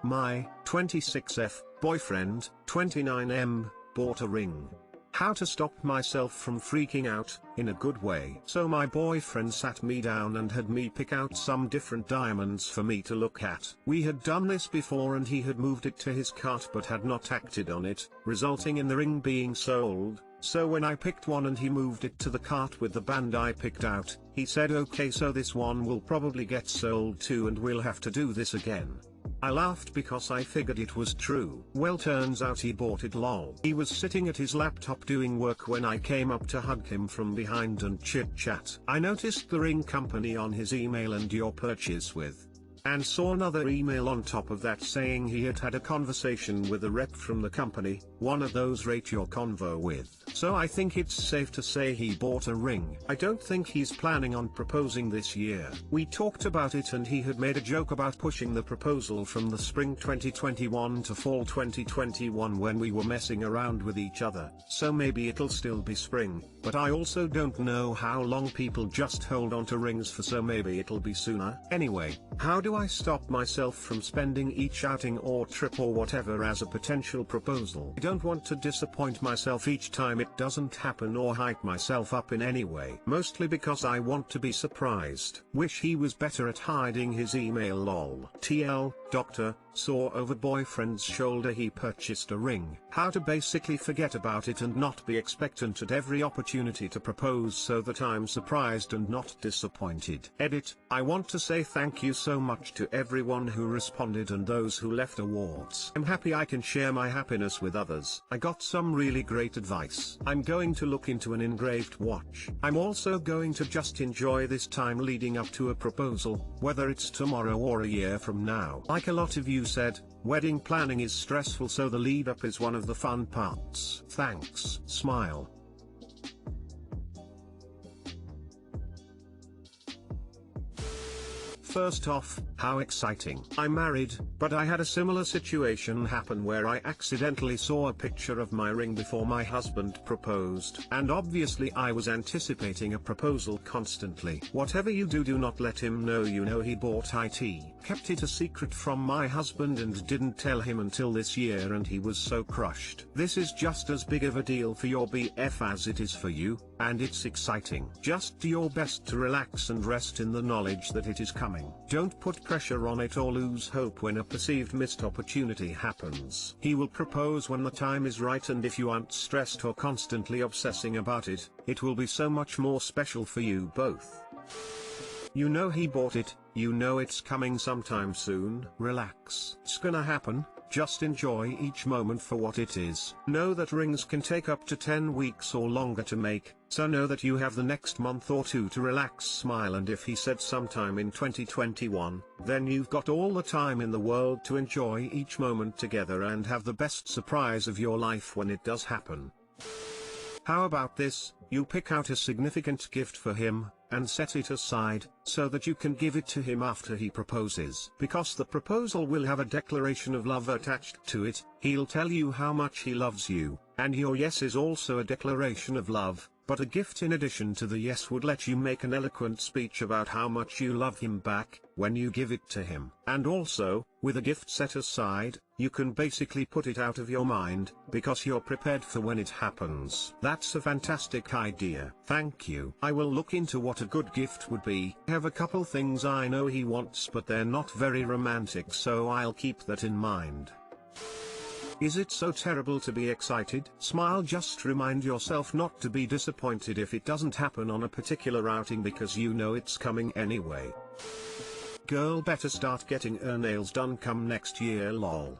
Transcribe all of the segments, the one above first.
My 26F boyfriend, 29M, bought a ring. How to stop myself from freaking out, in a good way. So my boyfriend sat me down and had me pick out some different diamonds for me to look at. We had done this before and he had moved it to his cart but had not acted on it, resulting in the ring being sold. So when I picked one and he moved it to the cart with the band I picked out, he said, okay, so this one will probably get sold too and we'll have to do this again. I laughed because I figured it was true. Well, turns out he bought it, lol. He was sitting at his laptop doing work when I came up to hug him from behind and chit chat. I noticed the ring company on his email and your purchase with. And saw another email on top of that saying he had had a conversation with a rep from the company, one of those rate your convo with. So I think it's safe to say he bought a ring. I don't think he's planning on proposing this year. We talked about it and he had made a joke about pushing the proposal from the spring 2021 to fall 2021 when we were messing around with each other. So maybe it'll still be spring, but I also don't know how long people just hold on to rings for, so maybe it'll be sooner. Anyway, how do I stop myself from spending each outing or trip or whatever as a potential proposal? I don't want to disappoint myself each time it doesn't happen or hype myself up in any way. Mostly because I want to be surprised. Wish he was better at hiding his email, lol. TL, doctor, saw over boyfriend's shoulder he purchased a ring. How to basically forget about it and not be expectant at every opportunity to propose so that I'm surprised and not disappointed. Edit, I want to say thank you so much to everyone who responded and those who left awards. I'm happy I can share my happiness with others. I got some really great advice. I'm going to look into an engraved watch. I'm also going to just enjoy this time leading up to a proposal, whether it's tomorrow or a year from now. Like a lot of you said, wedding planning is stressful, so the lead up is one of the fun parts. Thanks. Smile. First off, how exciting. I'm married, but I had a similar situation happen where I accidentally saw a picture of my ring before my husband proposed. And obviously I was anticipating a proposal constantly. Whatever you do, do not let him know you know he bought it. Kept it a secret from my husband and didn't tell him until this year, and he was so crushed. This is just as big of a deal for your BF as it is for you, and it's exciting. Just do your best to relax and rest in the knowledge that it is coming. Don't put pressure on it or lose hope when a perceived missed opportunity happens. He will propose when the time is right, and if you aren't stressed or constantly obsessing about it, it will be so much more special for you both. You know he bought it, you know it's coming sometime soon. Relax. It's gonna happen. Just enjoy each moment for what it is. Know that rings can take up to 10 weeks or longer to make, so know that you have the next month or two to relax, smile, and if he said sometime in 2021, then you've got all the time in the world to enjoy each moment together and have the best surprise of your life when it does happen. How about this? You pick out a significant gift for him, and set it aside, so that you can give it to him after he proposes. Because the proposal will have a declaration of love attached to it, he'll tell you how much he loves you, and your yes is also a declaration of love, but a gift in addition to the yes would let you make an eloquent speech about how much you love him back, when you give it to him. And also, with a gift set aside, you can basically put it out of your mind, because you're prepared for when it happens. That's a fantastic idea. Thank you. I will look into what a good gift would be. I have a couple things I know he wants, but they're not very romantic, so I'll keep that in mind. Is it so terrible to be excited? Smile. Just remind yourself not to be disappointed if it doesn't happen on a particular outing, because you know it's coming anyway. Girl better start getting her nails done come next year, lol.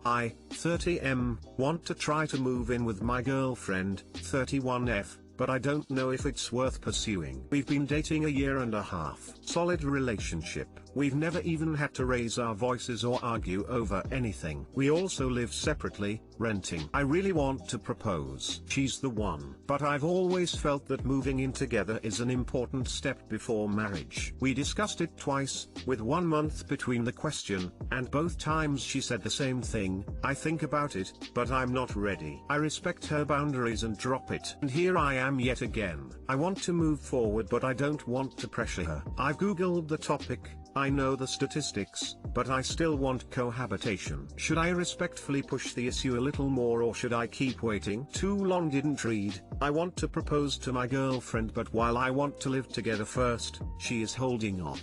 I, 30M, want to try to move in with my girlfriend, 31F, but I don't know if it's worth pursuing. We've been dating a year and a half. Solid relationship. We've never even had to raise our voices or argue over anything. We also live separately, renting. I really want to propose. She's the one. But I've always felt that moving in together is an important step before marriage. We discussed it twice, with 1 month between the question, and both times she said the same thing: I think about it, but I'm not ready. I respect her boundaries and drop it. And here I am yet again. I want to move forward, but I don't want to pressure her. I've googled the topic, I know the statistics, but I still want cohabitation. Should I respectfully push the issue a little more, or should I keep waiting? Too long. Didn't read. I want to propose to my girlfriend, but while I want to live together first, she is holding off.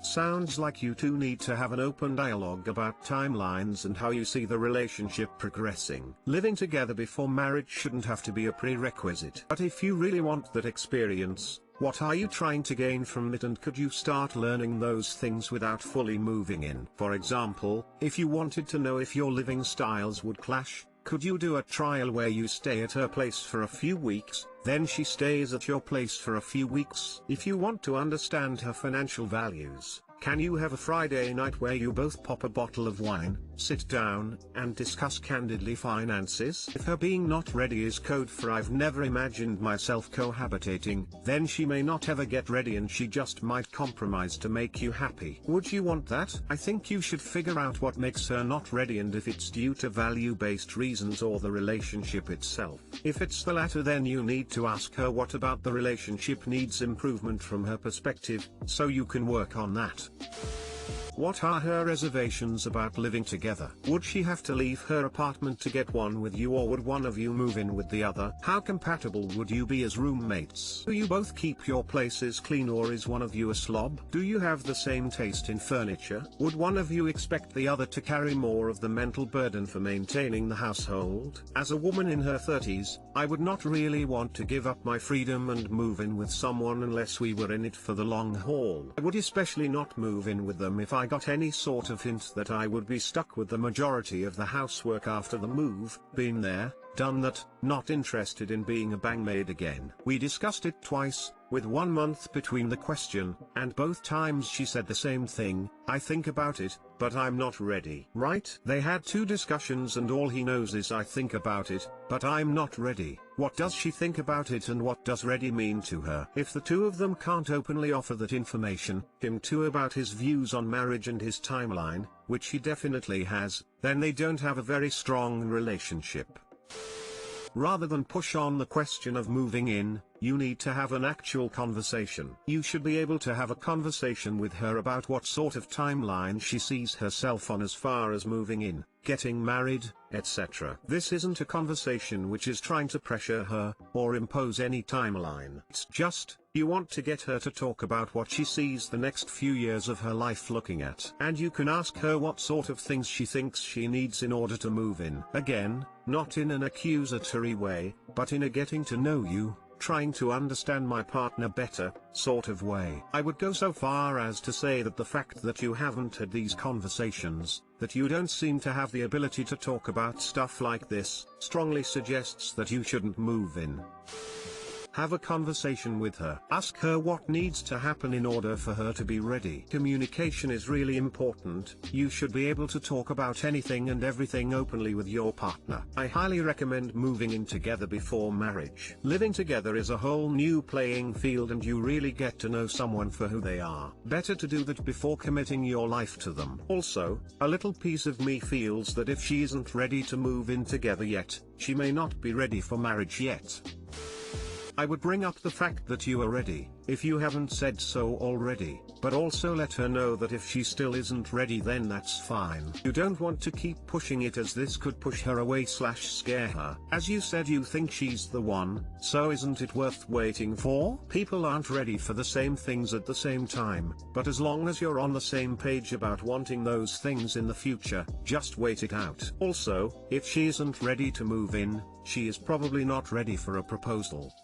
Sounds like you two need to have an open dialogue about timelines and how you see the relationship progressing. Living together before marriage shouldn't have to be a prerequisite. But if you really want that experience, what are you trying to gain from it, and could you start learning those things without fully moving in? For example, if you wanted to know if your living styles would clash, could you do a trial where you stay at her place for a few weeks, then she stays at your place for a few weeks? If you want to understand her financial values, can you have a Friday night where you both pop a bottle of wine, sit down, and discuss candidly finances? If her being not ready is code for "I've never imagined myself cohabitating," then she may not ever get ready, and she just might compromise to make you happy. Would you want that? I think you should figure out what makes her not ready, and if it's due to value-based reasons or the relationship itself. If it's the latter, then you need to ask her what about the relationship needs improvement from her perspective, so you can work on that. What are her reservations about living together? Would she have to leave her apartment to get one with you, or would one of you move in with the other? How compatible would you be as roommates? Do you both keep your places clean, or is one of you a slob? Do you have the same taste in furniture? Would one of you expect the other to carry more of the mental burden for maintaining the household? As a woman in her 30s, I would not really want to give up my freedom and move in with someone unless we were in it for the long haul. I would especially not move in with them if I got any sort of hint that I would be stuck with the majority of the housework after the move. Been there, done that, not interested in being a bangmaid again. We discussed it twice, with 1 month between the question, and both times she said the same thing: "I think about it, but I'm not ready." Right? They had 2 discussions and all he knows is "I think about it, but I'm not ready." What does she think about it, and what does ready mean to her? If the two of them can't openly offer that information, him too, about his views on marriage and his timeline, which he definitely has, then they don't have a very strong relationship. Rather than push on the question of moving in, you need to have an actual conversation. You should be able to have a conversation with her about what sort of timeline she sees herself on as far as moving in, getting married, etc. This isn't a conversation which is trying to pressure her, or impose any timeline. It's just, you want to get her to talk about what she sees the next few years of her life looking at. And you can ask her what sort of things she thinks she needs in order to move in. Again, not in an accusatory way, but in a getting to know you, trying to understand my partner better, sort of way. I would go so far as to say that the fact that you haven't had these conversations, that you don't seem to have the ability to talk about stuff like this, strongly suggests that you shouldn't move in. Have a conversation with her. Ask her what needs to happen in order for her to be ready. Communication is really important. You should be able to talk about anything and everything openly with your partner. I highly recommend moving in together before marriage. Living together is a whole new playing field, and you really get to know someone for who they are. Better to do that before committing your life to them. Also, a little piece of me feels that if she isn't ready to move in together yet, she may not be ready for marriage yet. I would bring up the fact that you are ready, if you haven't said so already, but also let her know that if she still isn't ready, then that's fine. You don't want to keep pushing it, as this could push her away / scare her. As you said, you think she's the one, so isn't it worth waiting for? People aren't ready for the same things at the same time, but as long as you're on the same page about wanting those things in the future, just wait it out. Also, if she isn't ready to move in, she is probably not ready for a proposal.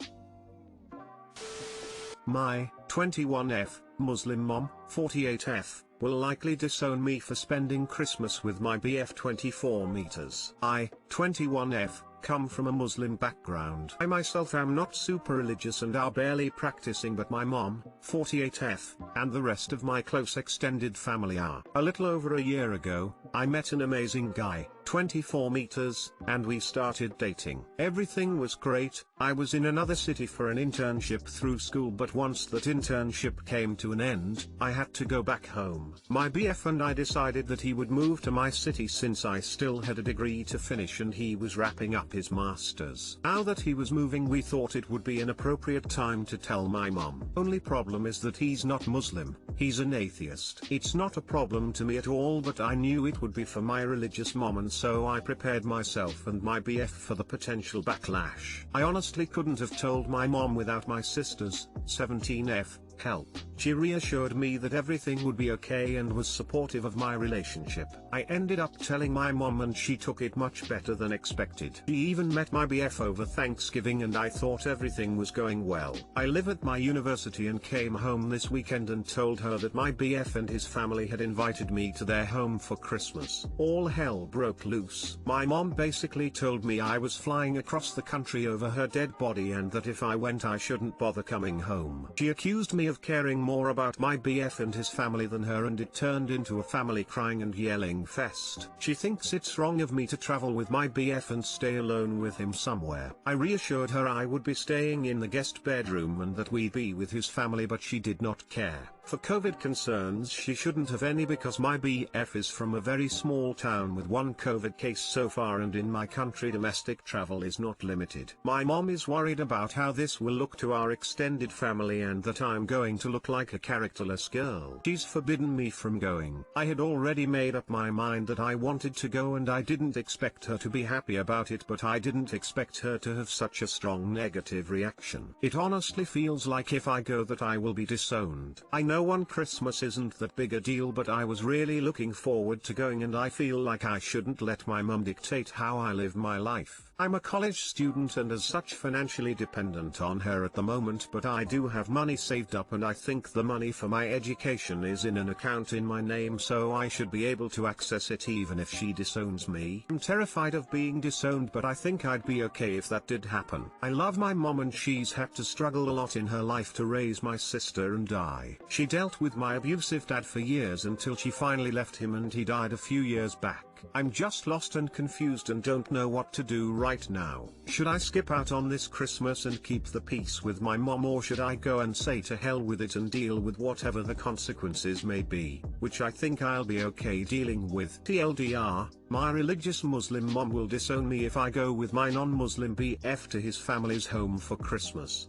My 21F Muslim mom, 48F, will likely disown me for spending Christmas with my BF 24 meters. I, 21F, come from a Muslim background. I myself am not super religious and are barely practicing, but my mom, 48F, and the rest of my close extended family are. A little over a year ago, I met an amazing guy, 24 meters, and we started dating. Everything was great. I was in another city for an internship through school, but once that internship came to an end, I had to go back home. My BF and I decided that he would move to my city since I still had a degree to finish and he was wrapping up his masters. Now that he was moving, we thought it would be an appropriate time to tell my mom. Only problem is that he's not Muslim, he's an atheist. It's not a problem to me at all, but I knew it would be for my religious mom, and so I prepared myself and my BF for the potential backlash. I honestly couldn't have told my mom without my sister's 17F help. She reassured me that everything would be okay and was supportive of my relationship. I ended up telling my mom and she took it much better than expected. She even met my BF over Thanksgiving and I thought everything was going well. I live at my university and came home this weekend and told her that my BF and his family had invited me to their home for Christmas. All hell broke loose. My mom basically told me I was flying across the country over her dead body and that if I went I shouldn't bother coming home. She accused me of caring more about my BF and his family than her, and it turned into a family crying and yelling fest. She thinks it's wrong of me to travel with my BF and stay alone with him somewhere. I reassured her I would be staying in the guest bedroom and that we'd be with his family, but she did not care. For COVID concerns she shouldn't have any because my BF is from a very small town with one COVID case so far, and in my country domestic travel is not limited. My mom is worried about how this will look to our extended family and that I'm going to look like a characterless girl. She's forbidden me from going. I had already made up my mind that I wanted to go and I didn't expect her to be happy about it, but I didn't expect her to have such a strong negative reaction. It honestly feels like if I go that I will be disowned. I know one Christmas isn't that big a deal, but I was really looking forward to going and I feel like I shouldn't let my mum dictate how I live my life. I'm a college student and as such financially dependent on her at the moment, but I do have money saved up and I think the money for my education is in an account in my name, so I should be able to access it even if she disowns me. I'm terrified of being disowned, but I think I'd be okay if that did happen. I love my mom and she's had to struggle a lot in her life to raise my sister and I. She dealt with my abusive dad for years until she finally left him and he died a few years back. I'm just lost and confused and don't know what to do right now. Should I skip out on this Christmas and keep the peace with my mom, or should I go and say to hell with it and deal with whatever the consequences may be, which I think I'll be okay dealing with. TLDR, my religious Muslim mom will disown me if I go with my non-Muslim BF to his family's home for Christmas.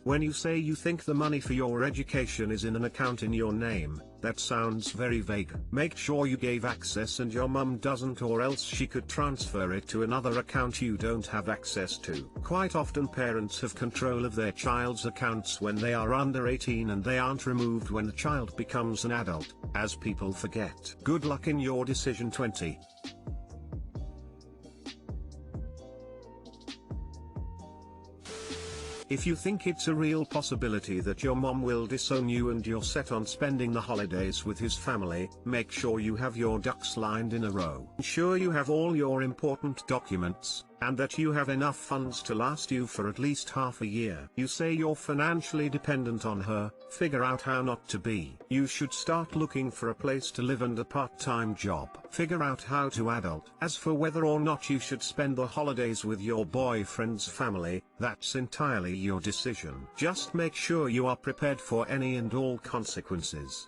When you say you think the money for your education is in an account in your name, that sounds very vague. Make sure you gave access and your mum doesn't, or else she could transfer it to another account you don't have access to. Quite often parents have control of their child's accounts when they are under 18 and they aren't removed when the child becomes an adult, as people forget. Good luck in your decision. 20. If you think it's a real possibility that your mom will disown you and you're set on spending the holidays with his family, make sure you have your ducks lined in a row. Ensure you have all your important documents, and that you have enough funds to last you for at least half a year. You say you're financially dependent on her, figure out how not to be. You should start looking for a place to live and a part-time job. Figure out how to adult. As for whether or not you should spend the holidays with your boyfriend's family, that's entirely your decision. Just make sure you are prepared for any and all consequences.